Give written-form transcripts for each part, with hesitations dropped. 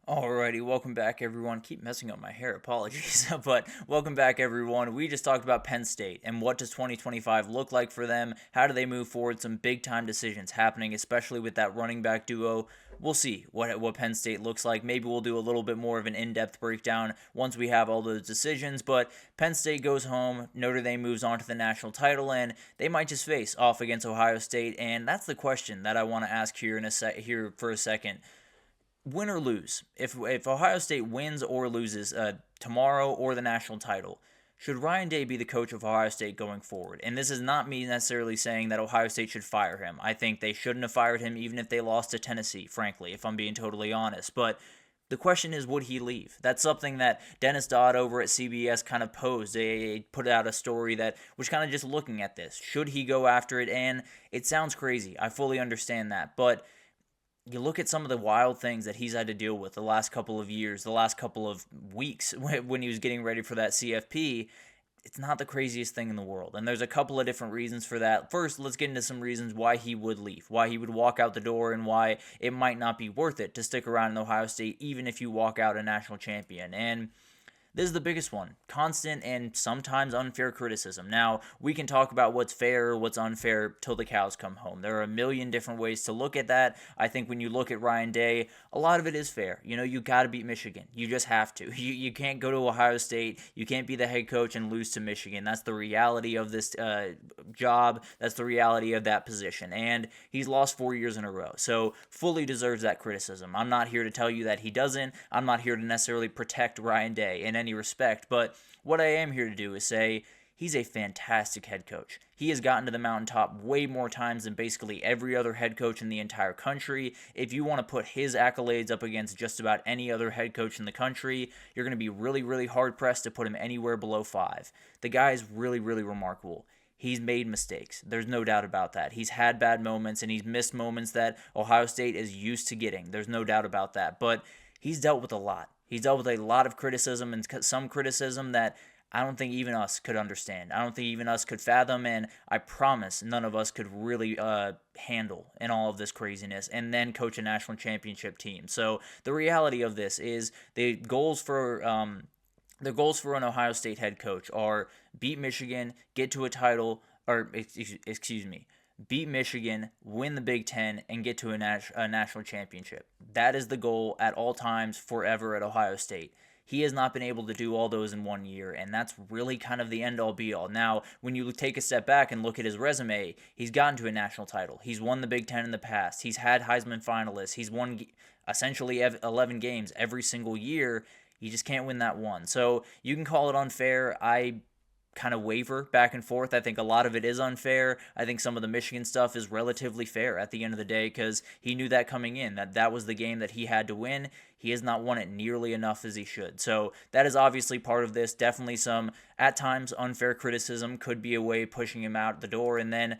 Alrighty, welcome back, everyone. Keep messing up my hair, apologies. But welcome back, everyone. We just talked about Penn State and what does 2025 look like for them? How do they move forward? Some big time decisions happening, especially with that running back duo. We'll see what Penn State looks like. Maybe we'll do a little bit more of an in-depth breakdown once we have all those decisions. But Penn State goes home, Notre Dame moves on to the national title, and they might just face off against Ohio State. And that's the question that I want to ask here for a second. Win or lose, if Ohio State wins or loses tomorrow or the national title, should Ryan Day be the coach of Ohio State going forward? And this is not me necessarily saying that Ohio State should fire him. I think they shouldn't have fired him even if they lost to Tennessee, frankly, if I'm being totally honest. But the question is, would he leave? That's something that Dennis Dodd over at CBS kind of posed. They put out a story that was kind of just looking at this. Should he go after it? And it sounds crazy. I fully understand that. But you look at some of the wild things that he's had to deal with the last couple of years, the last couple of weeks when he was getting ready for that CFP. It's not the craziest thing in the world. And there's a couple of different reasons for that. First, let's get into some reasons why he would leave, why he would walk out the door, and why it might not be worth it to stick around in Ohio State, even if you walk out a national champion. And this is the biggest one. Constant and sometimes unfair criticism. Now, we can talk about what's fair or what's unfair till the cows come home. There are a million different ways to look at that. I think when you look at Ryan Day, a lot of it is fair. You got to beat Michigan. You just have to. You can't go to Ohio State. You can't be the head coach and lose to Michigan. That's the reality of this job. That's the reality of that position. And he's lost 4 years in a row. So fully deserves that criticism. I'm not here to tell you that he doesn't. I'm not here to necessarily protect Ryan Day in any respect, but what I am here to do is say he's a fantastic head coach. He has gotten to the mountaintop way more times than basically every other head coach in the entire country. If you want to put his accolades up against just about any other head coach in the country, you're going to be really, really hard pressed to put him anywhere below 5. The guy is really, really remarkable. He's made mistakes. There's no doubt about that. He's had bad moments and he's missed moments that Ohio State is used to getting. There's no doubt about that. But he's dealt with a lot. He's dealt with a lot of criticism and some criticism that I don't think even us could understand. I don't think even us could fathom, and I promise none of us could really handle in all of this craziness and then coach a national championship team. So the reality of this is the goals for an Ohio State head coach are beat Michigan, get to a title, or excuse me, beat Michigan, win the Big Ten, and get to a national championship. That is the goal at all times, forever at Ohio State. He has not been able to do all those in 1 year, and that's really kind of the end-all be-all. Now, when you take a step back and look at his resume, he's gotten to a national title. He's won the Big Ten in the past. He's had Heisman finalists. He's won essentially 11 games every single year. You just can't win that one. So you can call it unfair. I kind of waver back and forth. I think a lot of it is unfair. I think some of the Michigan stuff is relatively fair at the end of the day because he knew that coming in, that was the game that he had to win. He has not won it nearly enough as he should. So that is obviously part of this. Definitely some, at times, unfair criticism could be a way of pushing him out the door. And then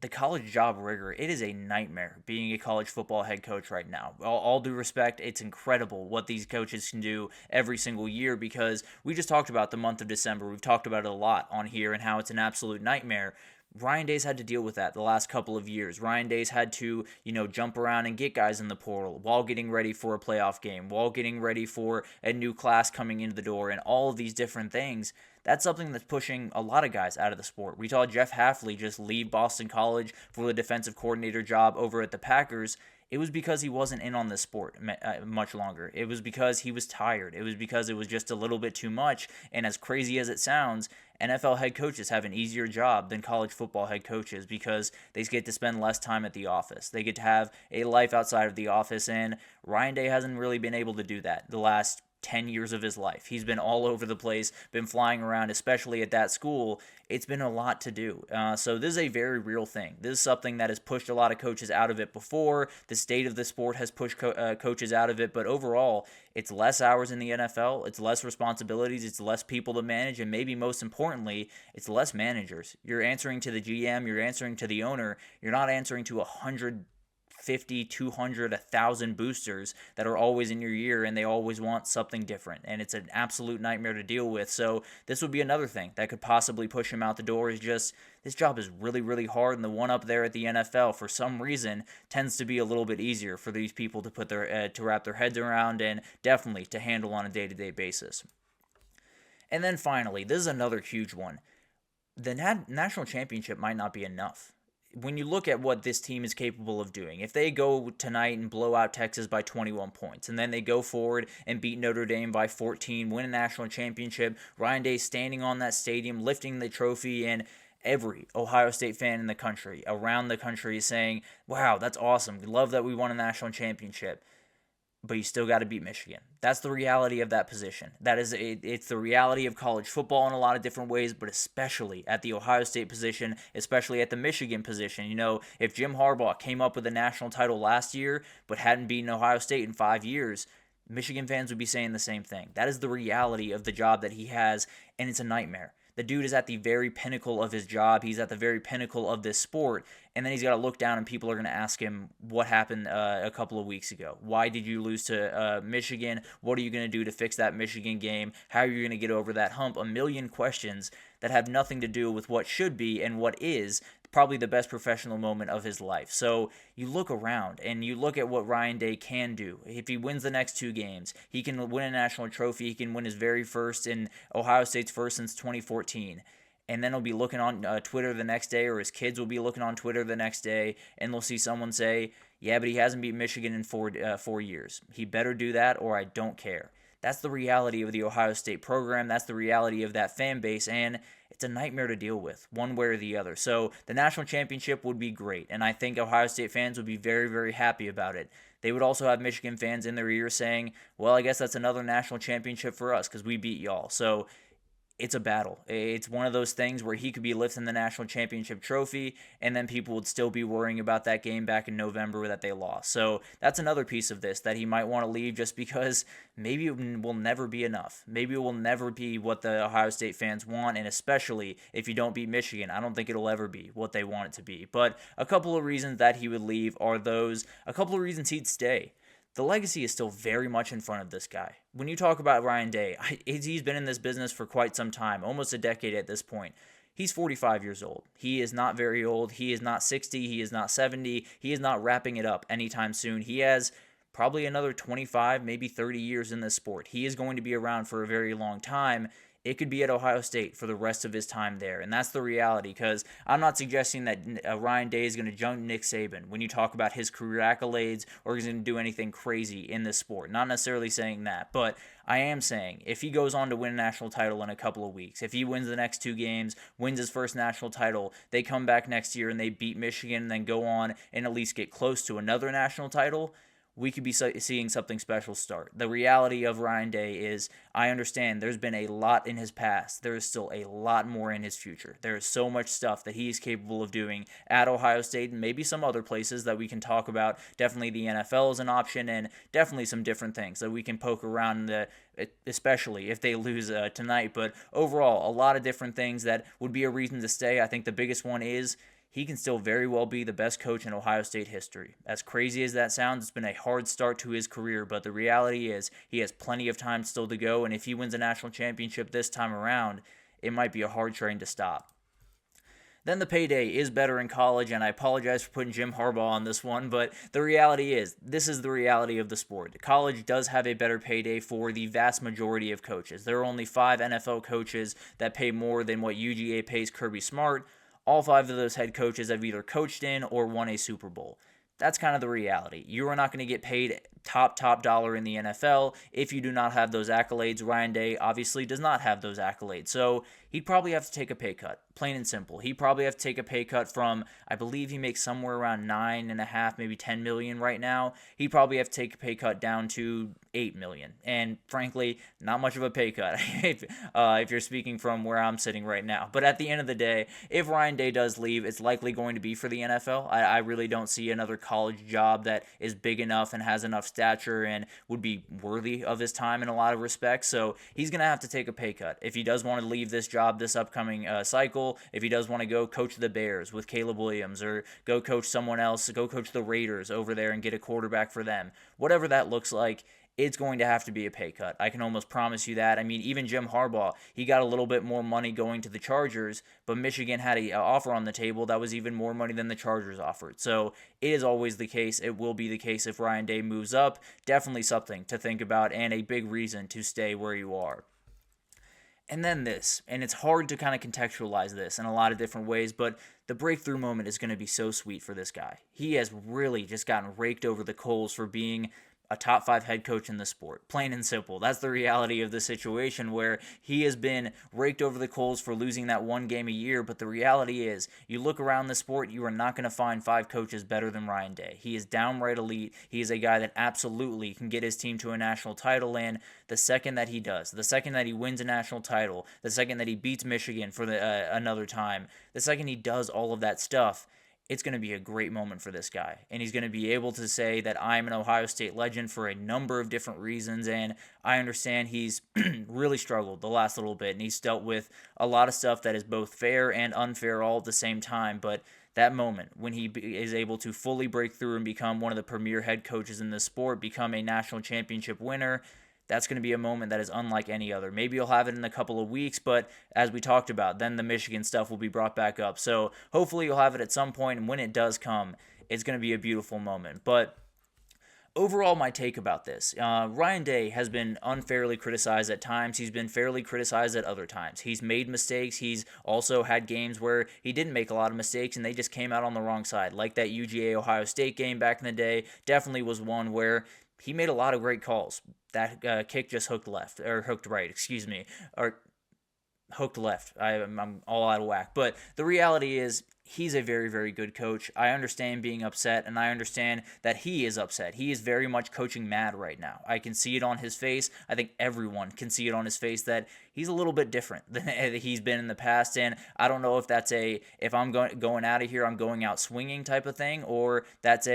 the college job rigor, it is a nightmare being a college football head coach right now. All due respect, it's incredible what these coaches can do every single year because we just talked about the month of December. We've talked about it a lot on here and how it's an absolute nightmare. Ryan Day's had to deal with that the last couple of years. Ryan Day's had to, jump around and get guys in the portal while getting ready for a playoff game, while getting ready for a new class coming into the door, and all of these different things. That's something that's pushing a lot of guys out of the sport. We saw Jeff Hafley just leave Boston College for the defensive coordinator job over at the Packers. It was because he wasn't in on this sport much longer. It was because he was tired. It was because it was just a little bit too much. And as crazy as it sounds, NFL head coaches have an easier job than college football head coaches because they get to spend less time at the office. They get to have a life outside of the office, and Ryan Day hasn't really been able to do that the last 10 years of his life. He's been all over the place, been flying around, especially at that school. It's been a lot to do. So this is a very real thing. This is something that has pushed a lot of coaches out of it before. The state of the sport has pushed coaches out of it, but overall, it's less hours in the NFL, it's less responsibilities, it's less people to manage, and maybe most importantly, it's less managers. You're answering to the GM, you're answering to the owner, you're not answering to 100 50, 200, 1,000 boosters that are always in your ear, and they always want something different, and it's an absolute nightmare to deal with. So this would be another thing that could possibly push him out the door, is just this job is really, really hard, and the one up there at the NFL, for some reason, tends to be a little bit easier for these people to put their to wrap their heads around and definitely to handle on a day-to-day basis. And then finally, this is another huge one. The national championship might not be enough. When you look at what this team is capable of doing, if they go tonight and blow out Texas by 21 points, and then they go forward and beat Notre Dame by 14, win a national championship, Ryan Day standing on that stadium, lifting the trophy, and every Ohio State fan in the country, around the country, is saying, wow, that's awesome. We love that we won a national championship. But you still got to beat Michigan. That's the reality of that position. It's the reality of college football in a lot of different ways, but especially at the Ohio State position, especially at the Michigan position. You know, if Jim Harbaugh came up with a national title last year but hadn't beaten Ohio State in 5 years, Michigan fans would be saying the same thing. That is the reality of the job that he has, and it's a nightmare. The dude is at the very pinnacle of his job. He's at the very pinnacle of this sport. And then he's got to look down and people are going to ask him what happened a couple of weeks ago. Why did you lose to Michigan? What are you going to do to fix that Michigan game? How are you going to get over that hump? A million questions that have nothing to do with what should be and what is probably the best professional moment of his life. So you look around and you look at what Ryan Day can do. If he wins the next 2 games, he can win a national trophy. He can win his very first in Ohio State's first since 2014. And then he'll be looking on Twitter the next day, or his kids will be looking on Twitter the next day, and they'll see someone say, yeah, but he hasn't beat Michigan in 4 years. He better do that or I don't care. That's the reality of the Ohio State program. That's the reality of that fan base, and it's a nightmare to deal with, one way or the other. So the national championship would be great, and I think Ohio State fans would be very, very happy about it. They would also have Michigan fans in their ear saying, well, I guess that's another national championship for us because we beat y'all. So it's a battle. It's one of those things where he could be lifting the national championship trophy, and then people would still be worrying about that game back in November that they lost. So that's another piece of this, that he might want to leave just because maybe it will never be enough. Maybe it will never be what the Ohio State fans want, and especially if you don't beat Michigan, I don't think it'll ever be what they want it to be. But a couple of reasons that he would leave are those. A couple of reasons he'd stay. The legacy is still very much in front of this guy. When you talk about Ryan Day, he's been in this business for quite some time, almost a decade at this point. He's 45 years old. He is not very old. He is not 60. He is not 70. He is not wrapping it up anytime soon. He has probably another 25, maybe 30 years in this sport. He is going to be around for a very long time. It could be at Ohio State for the rest of his time there, and that's the reality, because I'm not suggesting that Ryan Day is going to jump Nick Saban when you talk about his career accolades or he's going to do anything crazy in this sport. Not necessarily saying that, but I am saying if he goes on to win a national title in a couple of weeks, if he wins the next 2 games, wins his first national title, they come back next year and they beat Michigan and then go on and at least get close to another national title, we could be seeing something special start. The reality of Ryan Day is, I understand there's been a lot in his past. There is still a lot more in his future. There is so much stuff that he is capable of doing at Ohio State and maybe some other places that we can talk about. Definitely the NFL is an option, and definitely some different things that we can poke around, especially if they lose tonight. But overall, a lot of different things that would be a reason to stay. I think the biggest one is he can still very well be the best coach in Ohio State history. As crazy as that sounds, it's been a hard start to his career, but the reality is he has plenty of time still to go, and if he wins a national championship this time around, it might be a hard train to stop. Then the payday is better in college, and I apologize for putting Jim Harbaugh on this one, but the reality is, this is the reality of the sport. College does have a better payday for the vast majority of coaches. There are only 5 NFL coaches that pay more than what UGA pays Kirby Smart. All 5 of those head coaches have either coached in or won a Super Bowl. That's kind of the reality. You are not going to get paid top dollar in the NFL if you do not have those accolades. Ryan Day obviously does not have those accolades. So he'd probably have to take a pay cut, plain and simple. He'd probably have to take a pay cut from, I believe he makes somewhere around $9.5, maybe $10 million right now. He'd probably have to take a pay cut down to $8 million. And frankly, not much of a pay cut if you're speaking from where I'm sitting right now. But at the end of the day, if Ryan Day does leave, it's likely going to be for the NFL. I really don't see another college job that is big enough and has enough stature and would be worthy of his time in a lot of respects. So he's going to have to take a pay cut if he does want to leave this job this upcoming cycle, if he does want to go coach the Bears with Caleb Williams or go coach someone else, go coach the Raiders over there and get a quarterback for them. Whatever that looks like, it's going to have to be a pay cut. I can almost promise you that. I mean, even Jim Harbaugh, he got a little bit more money going to the Chargers, but Michigan had an offer on the table that was even more money than the Chargers offered. So it is always the case. It will be the case if Ryan Day moves up. Definitely something to think about and a big reason to stay where you are. And then this, and it's hard to kind of contextualize this in a lot of different ways, but the breakthrough moment is going to be so sweet for this guy. He has really just gotten raked over the coals for being a top 5 head coach in the sport. Plain and simple. That's the reality of the situation, where he has been raked over the coals for losing that one game a year. But the reality is, you look around the sport, you are not going to find 5 coaches better than Ryan Day. He is downright elite. He is a guy that absolutely can get his team to a national title. And the second that he does, the second that he wins a national title, the second that he beats Michigan for another time, the second he does all of that stuff, it's going to be a great moment for this guy. And he's going to be able to say that I'm an Ohio State legend for a number of different reasons. And I understand he's really struggled the last little bit, and he's dealt with a lot of stuff that is both fair and unfair all at the same time. But that moment when he is able to fully break through and become one of the premier head coaches in the sport, become a national championship winner, that's going to be a moment that is unlike any other. Maybe you'll have it in a couple of weeks, but as we talked about, then the Michigan stuff will be brought back up. So hopefully you'll have it at some point, and when it does come, it's going to be a beautiful moment. But overall, my take about this, Ryan Day has been unfairly criticized at times. He's been fairly criticized at other times. He's made mistakes. He's also had games where he didn't make a lot of mistakes and they just came out on the wrong side. Like that UGA Ohio State game back in the day definitely was one where he made a lot of great calls. That kick just hooked left, or hooked right, or hooked left. I'm all out of whack. But the reality is, he's a very, very good coach. I understand being upset, and I understand that he is upset. He is very much coaching mad right now. I can see it on his face. I think everyone can see it on his face that he's a little bit different than he's been in the past. And I don't know if that's if I'm going out of here, I'm going out swinging type of thing, or that's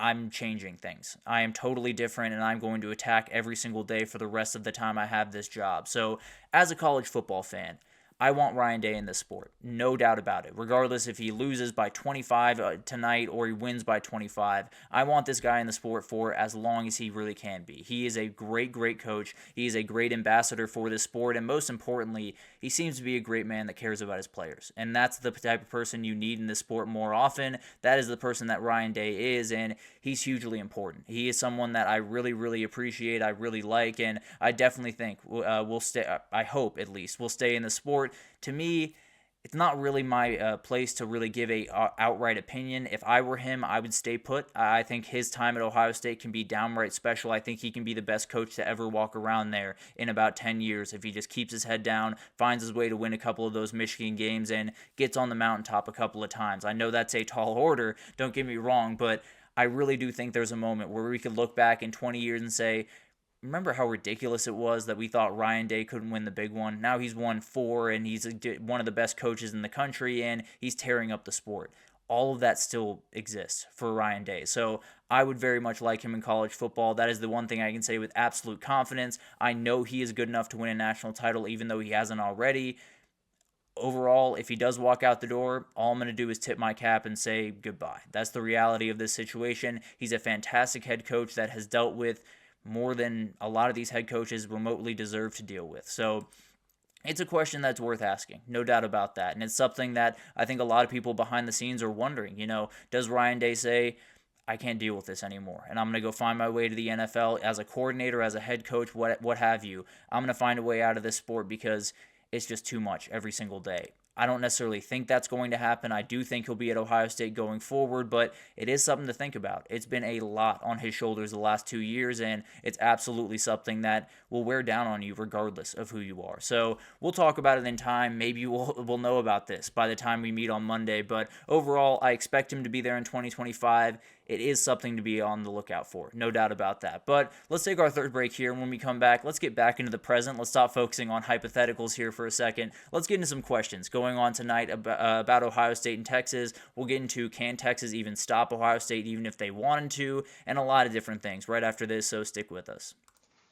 I'm changing things. I am totally different, and I'm going to attack every single day for the rest of the time I have this job. So as a college football fan, I want Ryan Day in this sport, no doubt about it. Regardless if he loses by 25 tonight or he wins by 25, I want this guy in the sport for as long as he really can be. He is a great, great coach. He is a great ambassador for this sport, and most importantly, he seems to be a great man that cares about his players. And that's the type of person you need in this sport more often. That is the person that Ryan Day is, and he's hugely important. He is someone that I really, really appreciate, I really like, and I definitely think we'll stay, I hope at least, we'll stay in the sport. To me, it's not really my place to really give a outright opinion. If I were him, I would stay put. I think his time at Ohio State can be downright special. I think he can be the best coach to ever walk around there in about 10 years if he just keeps his head down, finds his way to win a couple of those Michigan games, and gets on the mountaintop a couple of times. I know that's a tall order, don't get me wrong, but I really do think there's a moment where we could look back in 20 years and say, remember how ridiculous it was that we thought Ryan Day couldn't win the big one? Now he's won 4, and he's one of the best coaches in the country, and he's tearing up the sport. All of that still exists for Ryan Day. So I would very much like him in college football. That is the one thing I can say with absolute confidence. I know he is good enough to win a national title, even though he hasn't already. Overall, if he does walk out the door, all I'm going to do is tip my cap and say goodbye. That's the reality of this situation. He's a fantastic head coach that has dealt with more than a lot of these head coaches remotely deserve to deal with. So it's a question that's worth asking, no doubt about that. And it's something that I think a lot of people behind the scenes are wondering, does Ryan Day say, I can't deal with this anymore, and I'm going to go find my way to the NFL as a coordinator, as a head coach, what have you. I'm going to find a way out of this sport because it's just too much every single day. I don't necessarily think that's going to happen. I do think he'll be at Ohio State going forward, but it is something to think about. It's been a lot on his shoulders the last 2 years, and it's absolutely something that will wear down on you regardless of who you are. So we'll talk about it in time. Maybe we'll know about this by the time we meet on Monday, but overall, I expect him to be there in 2025. it is something to be on the lookout for. No doubt about that. But let's take our third break here, and when we come back, let's get back into the present. Let's stop focusing on hypotheticals here for a second. Let's get into some questions going on tonight about Ohio State and Texas. We'll get into, can Texas even stop Ohio State even if they wanted to, and a lot of different things right after this, so stick with us.